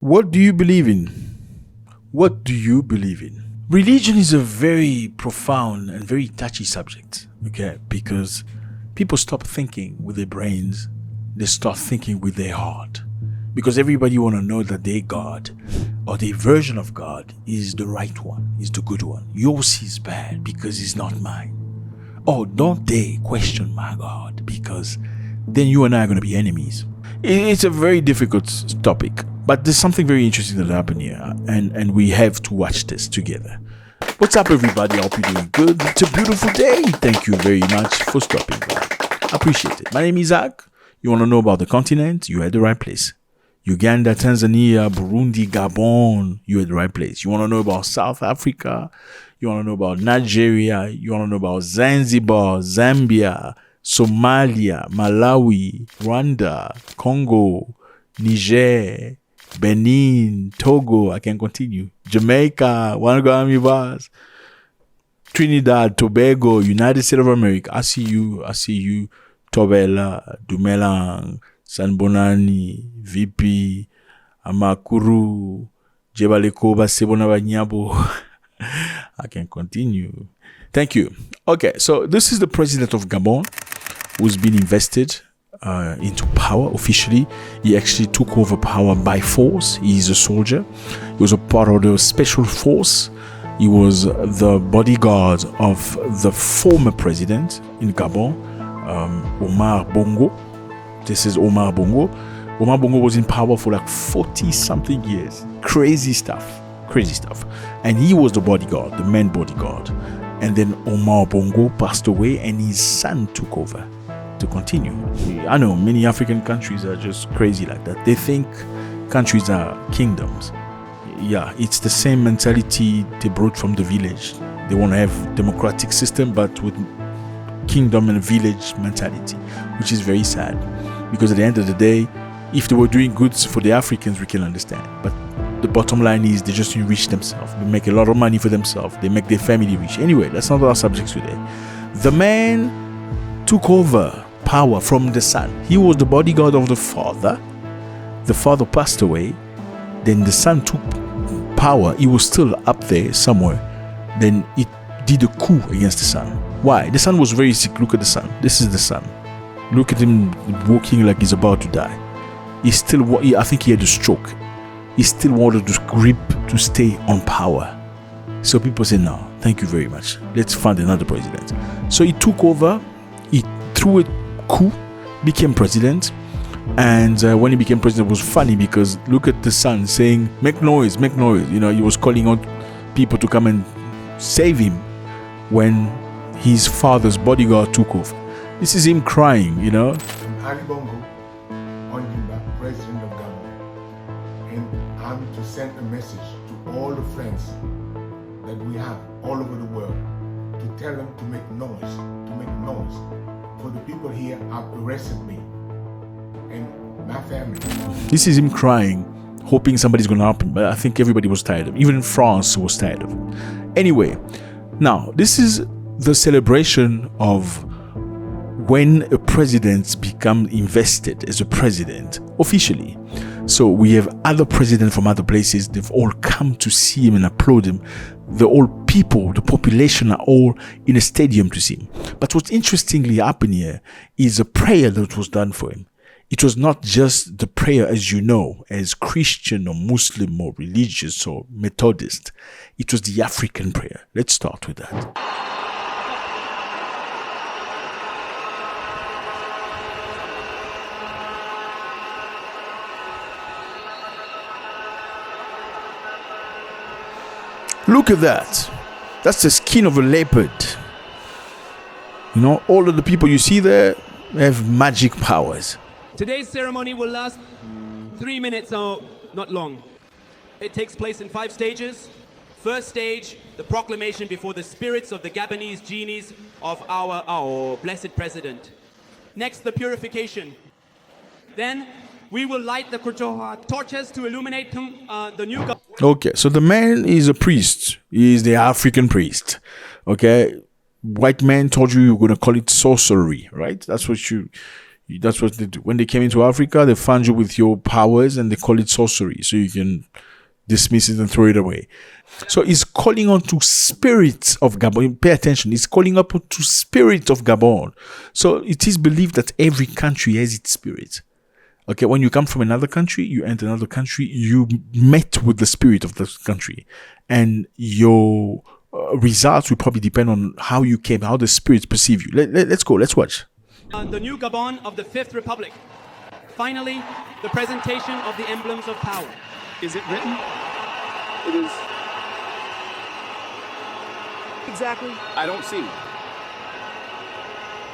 What do you believe in? What do you believe in? Religion is a very profound and very touchy subject, okay? Because people stop thinking with their brains, they start thinking with their heart. Because everybody want to know that their God or their version of God is the right one, is the good one. Yours is bad because it's not mine. Oh, don't dare question my God, because then you and I are going to be enemies. It's a very difficult topic, but there's something very interesting that happened here, and we have to watch this together. What's up, everybody? I hope you're doing good. It's a beautiful day. Thank you very much for stopping by. I appreciate it. My name is Zack. You want to know about the continent? You're at the right place. Uganda, Tanzania, Burundi, Gabon, you're at the right place. You want to know about South Africa? You want to know about Nigeria? You want to know about Zanzibar, Zambia, Somalia, Malawi, Rwanda, Congo, Niger, Benin, Togo, I can continue, Jamaica, Wanagami Bars, Trinidad, Tobago, United States of America. I see you, Tobela, Dumelang, Sanbonani, VP, Amakuru, Jebalekoba, Sebonabanyabo. I can continue. Thank you. Okay, so this is the president of Gabon who's been invested into power officially. He actually took over power by force. He is a soldier. He was a part of the special force. He was the bodyguard of the former president in Gabon, Omar Bongo. This is Omar Bongo. Omar Bongo was in power for like 40 something years. Crazy stuff. And he was the bodyguard, the main bodyguard. And then Omar Bongo passed away and his son took over to continue. I know many African countries are just crazy like that. They think countries are kingdoms. Yeah, it's the same mentality they brought from the village. They want to have democratic system, but with kingdom and village mentality, which is very sad. Because at the end of the day, if they were doing good for the Africans, we can understand. But the bottom line is they just enrich themselves. They make a lot of money for themselves. They make their family rich. Anyway, that's not our subject today. The man took over power from the son. He was the bodyguard of the father. The father passed away. Then the son took power. He was still up there somewhere. Then it did a coup against the son. Why? The son was very sick. Look at the son. This is the son. Look at him walking like he's about to die. I think he had a stroke. He still wanted to grip to stay on power. So people say, no, thank you very much. Let's find another president. So he took over. He threw a coup, became president. And when he became president, it was funny because look at the son saying, make noise, make noise. You know, he was calling out people to come and save him when his father's bodyguard took over. This is him crying, you know. Ali Bongo, Ondimba, president of Gabon. And I'm to send a message to all the friends that we have all over the world to tell them to make noise, For the people here have arrested me and my family. This is him crying, hoping somebody's going to help him. But I think everybody was tired of him. Even in France was tired of him. Anyway, now this is the celebration of when a president becomes invested as a president officially. So we have other presidents from other places. They've all come to see him and applaud him. The whole people, the population are all in a stadium to see him. But what's interestingly happened here is a prayer that was done for him. It was not just the prayer as you know, as Christian or Muslim or religious or Methodist. It was the African prayer. Let's start with that. Look at that. That's the skin of a leopard. You know, all of the people you see there have magic powers. Today's ceremony will last 3 minutes, so not long. It takes place in 5 stages. First stage, the proclamation before the spirits of the Gabonese genies of our blessed president. Next, the purification. Then we will light the torches to illuminate the new government. Okay, so the man is a priest. He is the African priest. Okay, white man told you you're going to call it sorcery, right? That's what you That's what they do. When they came into Africa, they fund you with your powers and they call it sorcery. So you can dismiss it and throw it away. So he's calling on to spirits of Gabon. Pay attention. He's calling up to spirits of Gabon. So it is believed that every country has its spirit. Okay, when you come from another country, you enter another country, you met with the spirit of the country. And your results will probably depend on how you came, how the spirits perceive you. Let's go. Let's watch. The new Gabon of the Fifth Republic. Finally, the presentation of the emblems of power. Is it written? It is. Exactly. I don't see.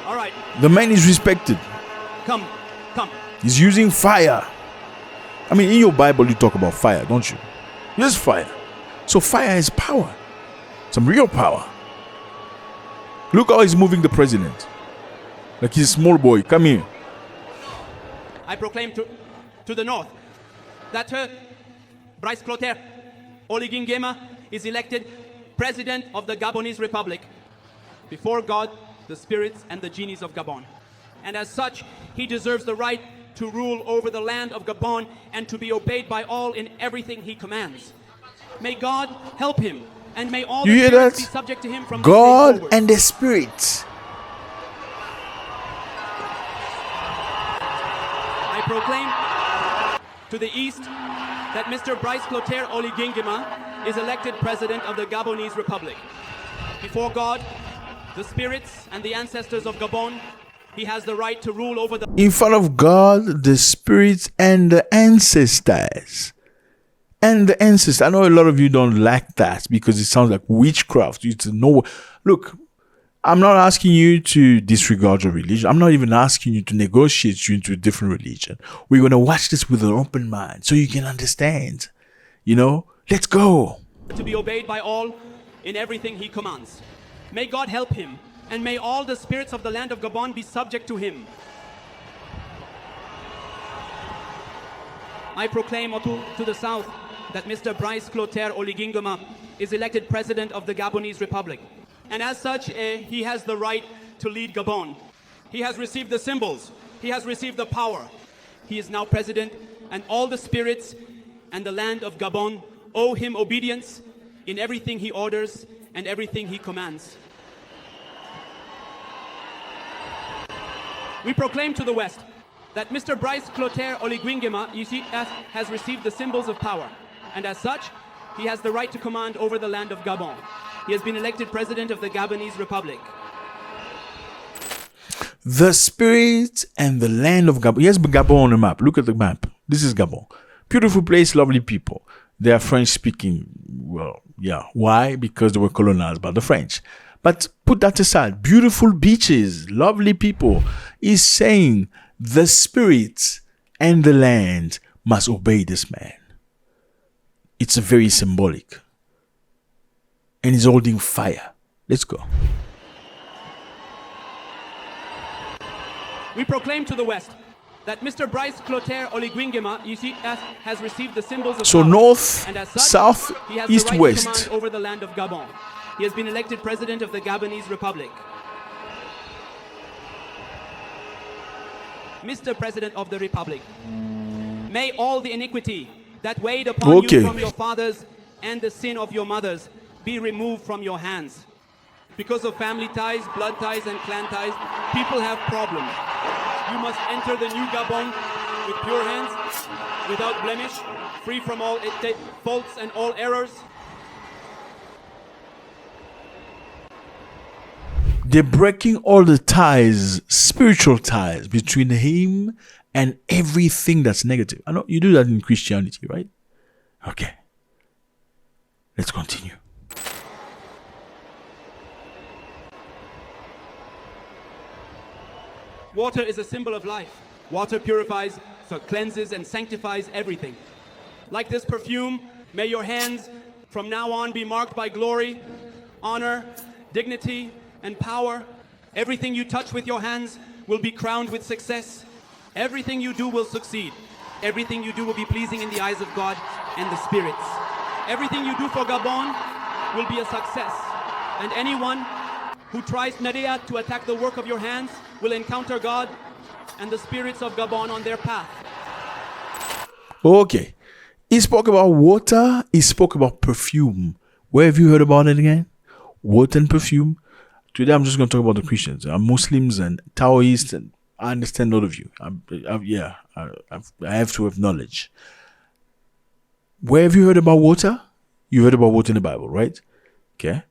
All right, The man is respected. come. He's using fire. I mean, in your Bible, you talk about fire, don't you? There's fire. So fire is power. Some real power. Look how he's moving the president. Like he's a small boy. Come here. I proclaim to the north that Brice Clotaire Oligui Nguema is elected President of the Gabonese Republic before God, the spirits, and the genies of Gabon. And as such, he deserves the right to rule over the land of Gabon and to be obeyed by all in everything he commands. May God help him, and may all You the hear spirits that? be subject to him from this day God forward. and the spirits. I proclaim to the east that Mr. Brice Clotaire Oligui Nguema is elected President of the Gabonese Republic. Before God, the spirits, and the ancestors of Gabon, he has the right to rule over the In front of God, the spirits, and the ancestors. And the ancestors. I know a lot of you don't like that because it sounds like witchcraft. It's no. Look, I'm not asking you to disregard your religion. I'm not even asking you to negotiate you into a different religion. We're going to watch this with an open mind so you can understand. You know, let's go. to be obeyed by all in everything he commands. May God help him, and may all the spirits of the land of Gabon be subject to him. I proclaim to the south that Mr. Brice Clotaire Oligui Nguema is elected President of the Gabonese Republic. And as such, he has the right to lead Gabon. He has received the symbols. He has received the power. He is now President, and all the spirits and the land of Gabon owe him obedience in everything he orders and everything he commands. We proclaim to the west that Mr. Brice Clotaire Oligui Nguema has received the symbols of power, and as such, he has the right to command over the land of Gabon. He has been elected President of the Gabonese Republic. The spirit and the land of Gabon. Yes, Gabon on the map. Look at the map. This is Gabon. Beautiful place, lovely people. They are French speaking. Well, yeah. Why? Because they were colonized by the French. But put that aside. Beautiful beaches, lovely people. He's saying the spirit and the land must obey this man. It's a very symbolic. And he's holding fire. Let's go. We proclaim to the west that Mr. Brice Clotaire Oligui Nguema has received the symbols of So power, north, and as such, south, he has east, the right west. to command over the land of Gabon. He has been elected President of the Gabonese Republic. Mr. President of the Republic, may all the iniquity that weighed upon you from your fathers and the sin of your mothers be removed from your hands. Because of family ties, blood ties, and clan ties, people have problems. You must enter the new Gabon with pure hands, without blemish, free from all faults and all errors. They're breaking all the ties, spiritual ties between him and everything that's negative. I know you do that in Christianity, right? Okay. Let's continue. Water is a symbol of life. Water purifies, so cleanses and sanctifies everything. Like this perfume, may your hands from now on be marked by glory, honor, dignity, and power. Everything you touch with your hands will be crowned with success. Everything you do will succeed. Everything you do will be pleasing in the eyes of God and the spirits. Everything you do for Gabon will be a success. And anyone who tries Nadia to attack the work of your hands will encounter God and the spirits of Gabon on their path. Okay. He spoke about water. He spoke about perfume. Where have you heard about it again? Water and perfume. Today I'm just going to talk about the Christians. I'm Muslims and Taoists, and I understand all of you. I have to have knowledge. Where have you heard about water? You heard about water in the Bible, right? Okay.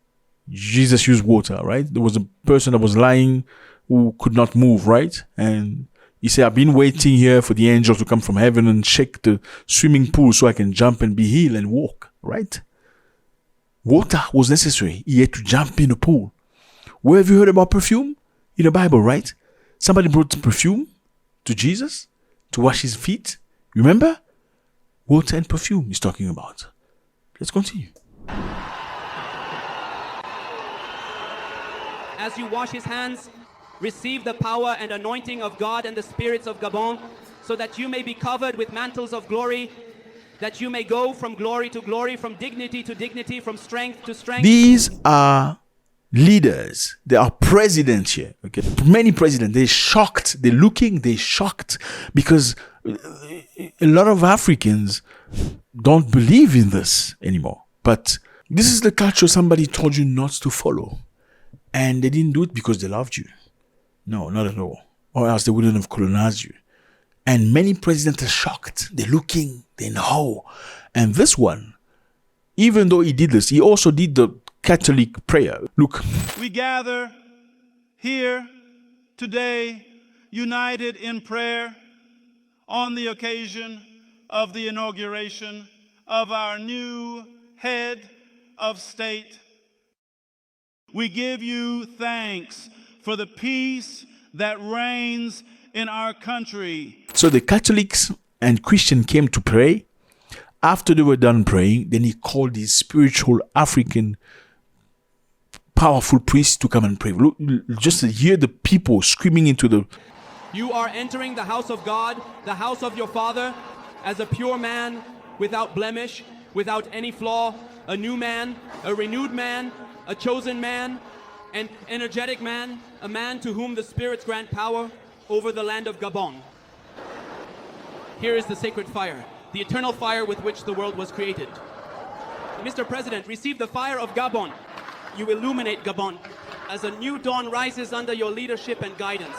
Jesus used water, right? There was a person that was lying who could not move, right? And he said, I've been waiting here for the angels to come from heaven and shake the swimming pool so I can jump and be healed and walk, right? Water was necessary. He had to jump in the pool. Where have you heard about perfume? In the Bible, right? Somebody brought perfume to Jesus to wash his feet. Remember? Water and perfume he's talking about. Let's continue. As you wash his hands, receive the power and anointing of God and the spirits of Gabon, so that you may be covered with mantles of glory, that you may go from glory to glory, from dignity to dignity, from strength to strength. These are leaders. They are presidents here. Okay, many presidents. They're shocked. They're shocked because a lot of Africans don't believe in this anymore. But this is the culture somebody told you not to follow. And they didn't do it because they loved you. No, not at all. Or else they wouldn't have colonized you. And many presidents are shocked. They're looking, they know. And this one, even though he did this, he also did the Catholic prayer. Look. We gather here today, united in prayer, on the occasion of the inauguration of our new head of state. We give you thanks for the peace that reigns in our country. So the Catholics and Christians came to pray. After they were done praying, then he called these spiritual African powerful priests to come and pray. Look, just hear the people screaming into the... You are entering the house of God, the house of your Father, as a pure man, without blemish, without any flaw, a new man, a renewed man, a chosen man, an energetic man, a man to whom the spirits grant power over the land of Gabon. Here is the sacred fire, the eternal fire with which the world was created. Mr. President, receive the fire of Gabon. You illuminate Gabon as a new dawn rises under your leadership and guidance.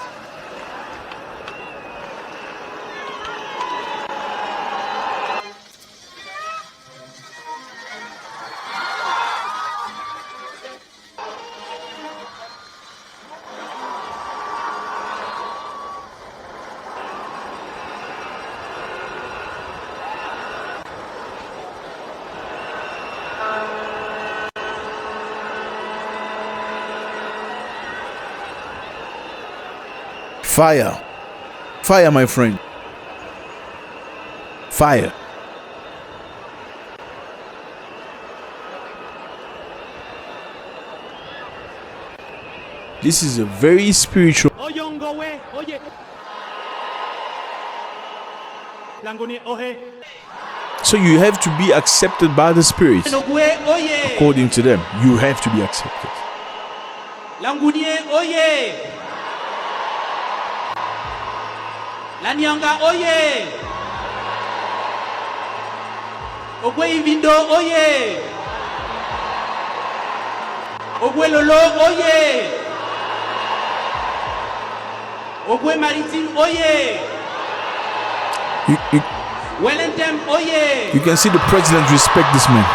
Fire. Fire, my friend. Fire. This is a very spiritual. So you have to be accepted by the spirits. According to them, you have to be accepted. Lanyanga oye! Ogwe Ivindo oye! Ogwe Lolo oye! Ogwe Maritime oye! Wellington oye! You can see the president respect this man.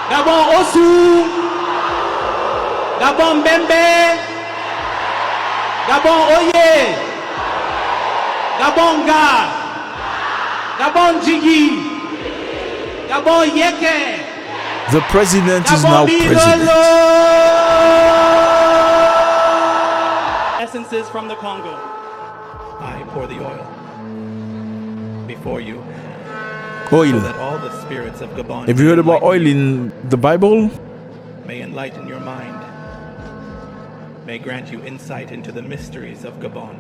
Gabon Osu! Gabon Bembe! Gabon Oye! Gabon Ga! Gabon Jigi! Gabon Yeke! The president is now president. Essences from the Congo. I pour the oil before you, Oil. so that all the spirits of Gabon Have you heard about oil in the Bible? may enlighten your mind, may grant you insight into the mysteries of Gabon.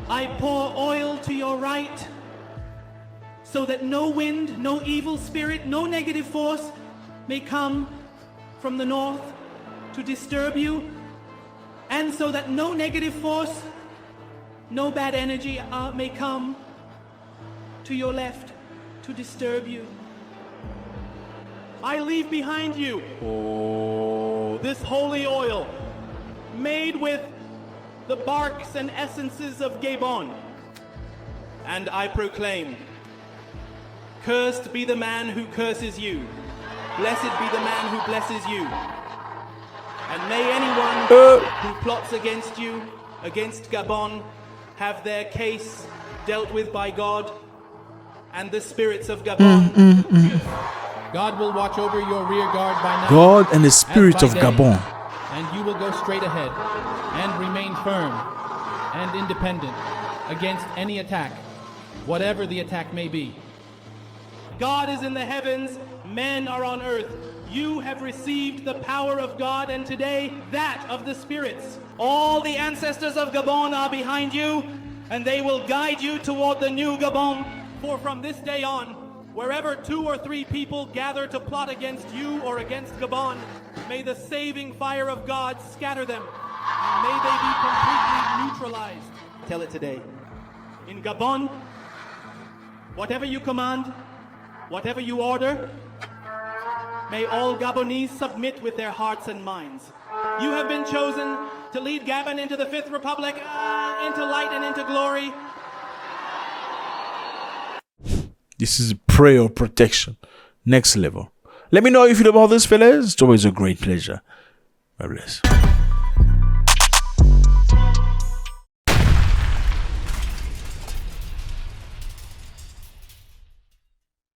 I pour oil to your right, so that no wind, no evil spirit, no negative force may come from the north to disturb you And so that no negative force, no bad energy may come to your left to disturb you. I leave behind you this holy oil made with the barks and essences of Gabon. And I proclaim, cursed be the man who curses you. Blessed be the man who blesses you. And may anyone who plots against you, against Gabon, have their case dealt with by God and the spirits of Gabon. God will watch over your rear guard by night. God and the spirit of day, Gabon. And you will go straight ahead and remain firm and independent against any attack, whatever the attack may be. God is in the heavens, men are on earth. You have received the power of God, and today that of the spirits. All the ancestors of Gabon are behind you, and they will guide you toward the new Gabon. For from this day on, wherever 2 or 3 people gather to plot against you or against Gabon, may the saving fire of God scatter them, and may they be completely neutralized. Tell it today. In Gabon, whatever you command, whatever you order, may all Gabonese submit with their hearts and minds. You have been chosen to lead Gabon into the 5th Republic, into light and into glory. This is prayer of protection. Next level. Let me know if you know about this, fellas. It's always a great pleasure. God bless.